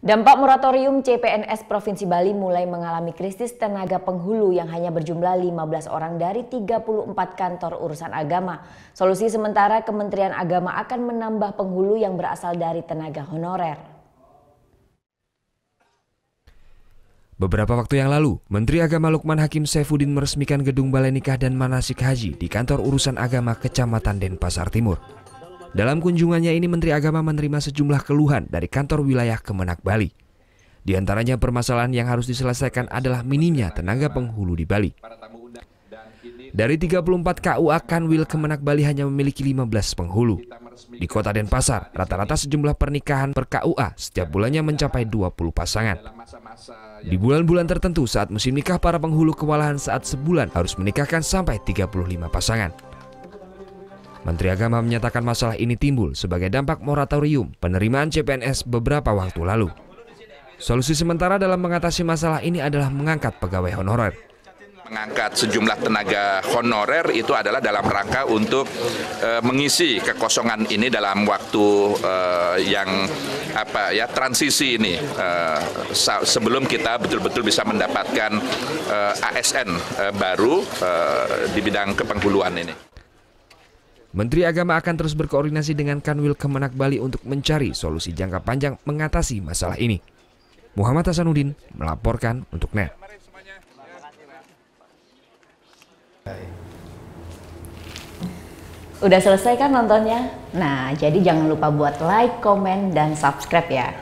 Dampak moratorium CPNS Provinsi Bali mulai mengalami krisis tenaga penghulu yang hanya berjumlah 15 orang dari 34 kantor urusan agama. Solusi sementara Kementerian Agama akan menambah penghulu yang berasal dari tenaga honorer. Beberapa waktu yang lalu, Menteri Agama Lukman Hakim Saifuddin meresmikan gedung Balai Nikah dan Manasik Haji di kantor urusan agama Kecamatan Denpasar Timur. Dalam kunjungannya ini, Menteri Agama menerima sejumlah keluhan dari kantor wilayah Kemenak Bali. Di antaranya permasalahan yang harus diselesaikan adalah minimnya tenaga penghulu di Bali. Dari 34 KUA Kanwil Kemenak Bali hanya memiliki 15 penghulu. Di kota Denpasar, rata-rata sejumlah pernikahan per KUA setiap bulannya mencapai 20 pasangan. Di bulan-bulan tertentu saat musim nikah, para penghulu kewalahan saat sebulan harus menikahkan sampai 35 pasangan. Menteri Agama menyatakan masalah ini timbul sebagai dampak moratorium penerimaan CPNS beberapa waktu lalu. Solusi sementara dalam mengatasi masalah ini adalah mengangkat pegawai honorer. Mengangkat sejumlah tenaga honorer itu adalah dalam rangka untuk mengisi kekosongan ini dalam waktu yang transisi ini sebelum kita betul-betul bisa mendapatkan ASN baru di bidang kepenghuluan ini. Menteri Agama akan terus berkoordinasi dengan Kanwil Kemenak Bali untuk mencari solusi jangka panjang mengatasi masalah ini. Muhammad Hasanuddin melaporkan untuk NET. Udah selesai kan nontonnya? Nah, jadi jangan lupa buat like, komen, dan subscribe ya.